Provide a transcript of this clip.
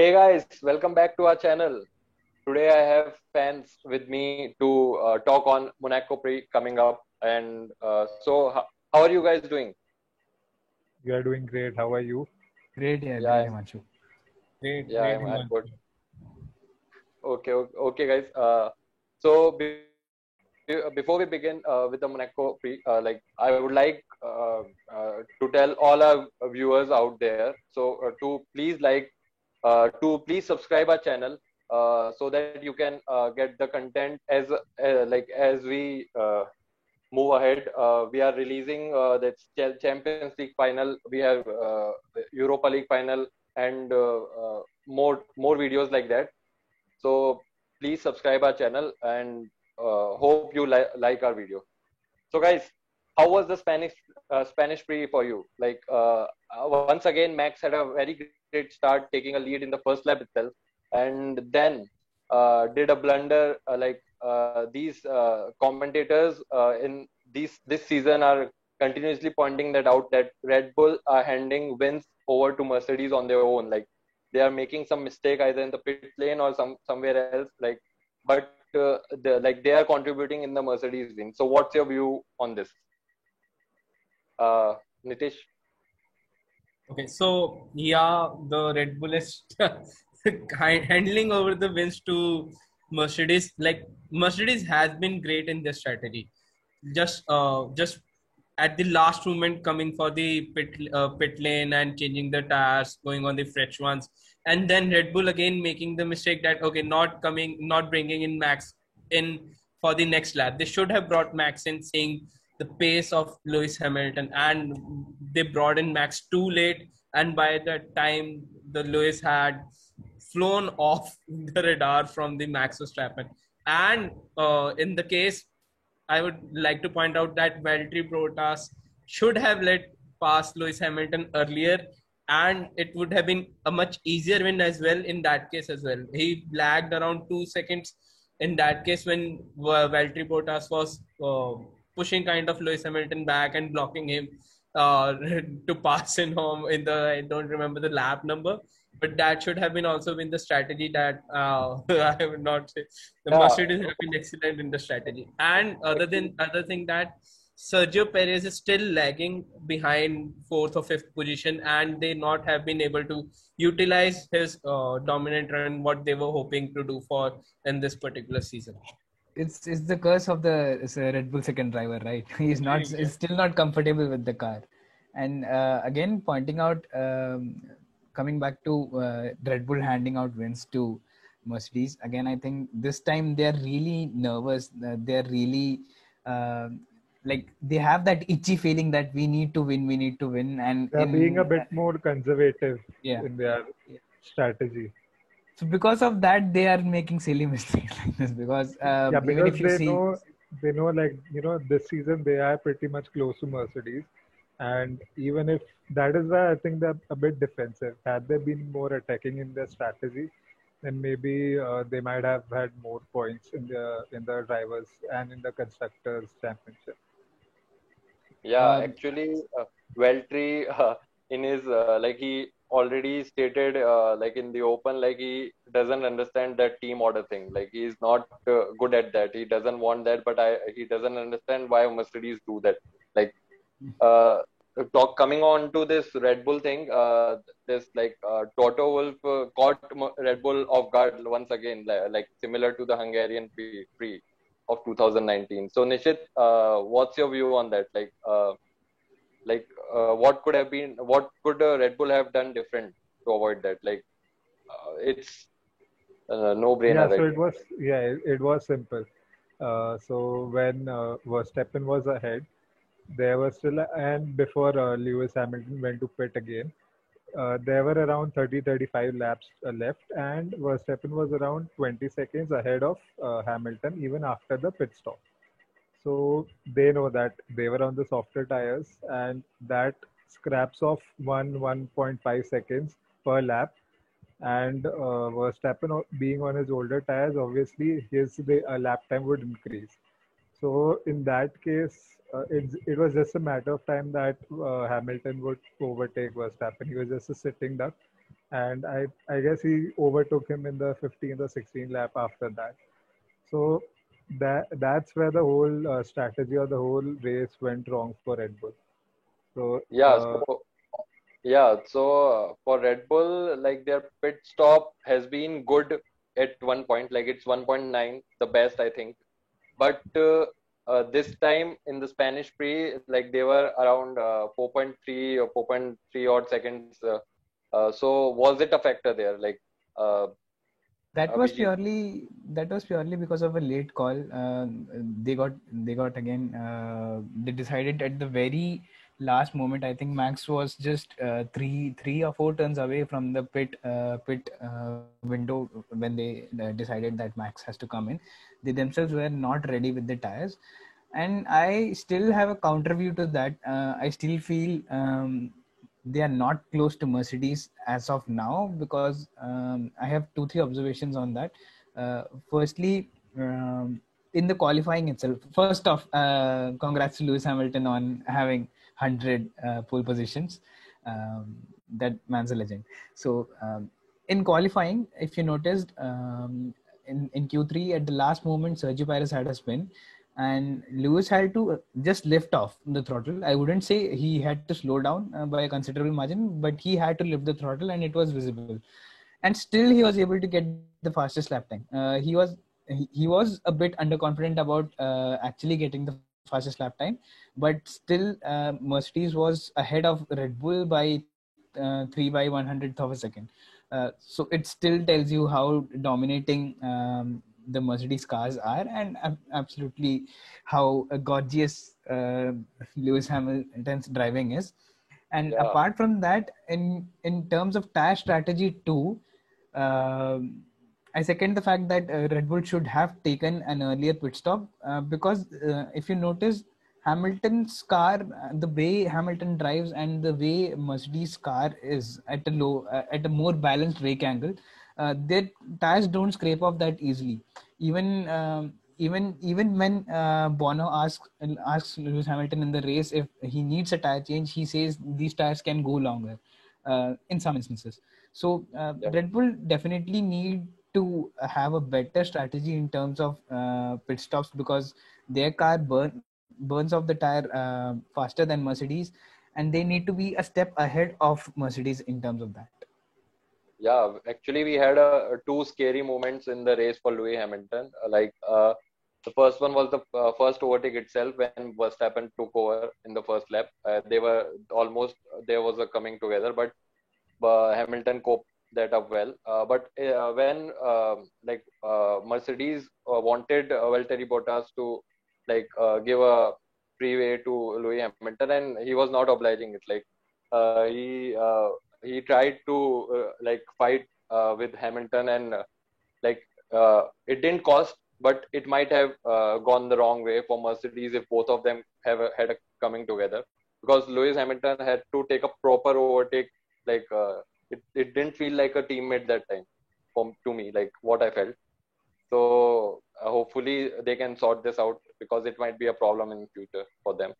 Hey guys, welcome back to our channel. Today I have fans with me to talk on Monaco Pre coming up. And how are you guys doing? We are doing great. How are you? Great, yeah, Yeah, great, Himanshu. Great, yeah, great, I'm good. Himanshu. Okay, guys. Before we begin with the Monaco Pre, I would like to tell all our viewers out there, to please subscribe our channel so that you can get the content as we move ahead. We are releasing the Champions League final. We have Europa League final and more videos like that. So please subscribe our channel and hope you like our video. So guys, how was the Spanish Pre for you? Once again, Max had a very great start, taking a lead in the first lap itself, and then did a blunder. These commentators in this season are continuously pointing that out, that Red Bull are handing wins over to Mercedes on their own. Like they are making some mistake either in the pit lane or somewhere else. They are contributing in the Mercedes win. So what's your view on this? Nitish? Okay, so yeah, the Red Bull is handling over the wins to Mercedes. Like Mercedes has been great in this strategy. Just at the last moment, coming for the pit lane and changing the tires, going on the fresh ones, and then Red Bull again making the mistake that okay, not bringing in Max in for the next lap. They should have brought Max in, seeing the pace of Lewis Hamilton, and they brought in Max too late. And by the time the Lewis had flown off the radar from the Max Verstappen, and in the case, I would like to point out that Valtteri Bottas should have let pass Lewis Hamilton earlier, and it would have been a much easier win as well in that case as well. He lagged around 2 seconds in that case when Valtteri Bottas was pushing kind of Lewis Hamilton back and blocking him to pass in home in the, I don't remember the lap number, but that should have been also been the strategy that I would not say the Yeah, Mercedes have been excellent in the strategy. And other thing that Sergio Perez is still lagging behind fourth or fifth position, and they not have been able to utilize his dominant run what they were hoping to do for in this particular season. It's the curse of the Red Bull second driver, right? He's still not comfortable with the car, and again pointing out, coming back to Red Bull handing out wins to Mercedes. Again, I think this time they're really nervous. They're really like they have that itchy feeling that we need to win, and They are being a bit more conservative yeah. in their strategy. So because of that, they are making silly mistakes like this. Because even Because if you see, they know, this season they are pretty much close to Mercedes, and even if that is why I think they're a bit defensive. Had they been more attacking in their strategy, then maybe they might have had more points in the drivers and in the constructors championship. yeah. uh, Actually, Valtteri in his he already stated in the open, like he doesn't understand that team order thing. Like he's not good at that. He doesn't want that, but he doesn't understand why Mercedes do that. Like uh, coming on to this Red Bull thing, Toto Wolff caught Red Bull off guard once again, similar to the Hungarian Prix of 2019. So Nishit, what's your view on that? What could Red Bull have done different to avoid that? It's no brainer, Yeah, so right? it was simple. So when Verstappen was ahead, there was still, and before Lewis Hamilton went to pit again, there were around 35 laps left, and Verstappen was around 20 seconds ahead of Hamilton even after the pit stop. So they know that they were on the softer tires, and that scraps off 1.5 seconds per lap. And Verstappen being on his older tires, obviously his lap time would increase. So in that case, it was just a matter of time that Hamilton would overtake Verstappen. He was just a sitting duck, and I guess he overtook him in the 15th or 16th lap after that. So that's where the whole strategy or the whole race went wrong for Red Bull. So Yeah, so yeah, so for Red Bull, like their pit stop has been good at one point, like it's 1.9, the best I think. But this time in the Spanish Prix, like they were around 4.3 or 4.3 odd seconds. So was it a factor there? Like Abhijit? That was purely because of a late call. They got again. They decided at the very last moment. I think Max was just three or four turns away from the pit window when they decided that Max has to come in. They themselves were not ready with the tires, and I still have a counter view to that. I still feel they are not close to Mercedes as of now, because I have 2-3 observations on that. Firstly, in the qualifying itself, first off, congrats to Lewis Hamilton on having 100 pole positions. That man's a legend. So in qualifying, if you noticed, in Q3 at the last moment, Sergio Perez had a spin, and Lewis had to just lift off the throttle. I wouldn't say he had to slow down by a considerable margin, but he had to lift the throttle, and it was visible. And still, he was able to get the fastest lap time. He was a bit underconfident about actually getting the fastest lap time, but still, Mercedes was ahead of Red Bull by 3/100th of a second. So it still tells you how dominating the Mercedes cars are, and absolutely how gorgeous Lewis Hamilton's driving is. And Yeah, apart from that, in terms of tire strategy too, I second the fact that Red Bull should have taken an earlier pit stop, because if you notice, Hamilton's car, the way Hamilton drives and the way Mercedes car is at a more balanced rake angle, their tires don't scrape off that easily. Even when Bono asks Lewis Hamilton in the race if he needs a tire change, he says these tires can go longer in some instances. So yeah, Red Bull definitely need to have a better strategy in terms of pit stops, because their car burns off the tire faster than Mercedes, and they need to be a step ahead of Mercedes in terms of that. yeah. Actually, we had two scary moments in the race for Lewis Hamilton. The first one was the first overtake itself when Verstappen took over in the first lap. They were almost there was a coming together, but Hamilton coped that up well. But when Mercedes wanted Valtteri Bottas to give a freeway to Louis Hamilton, and he was not obliging it. Uh, he uh, he tried to fight with Hamilton, and it didn't cost, but it might have gone the wrong way for Mercedes if both of them had a coming together, because Lewis Hamilton had to take a proper overtake. It didn't feel like a teammate that time to me, like what I felt. So hopefully they can sort this out, because it might be a problem in future for them.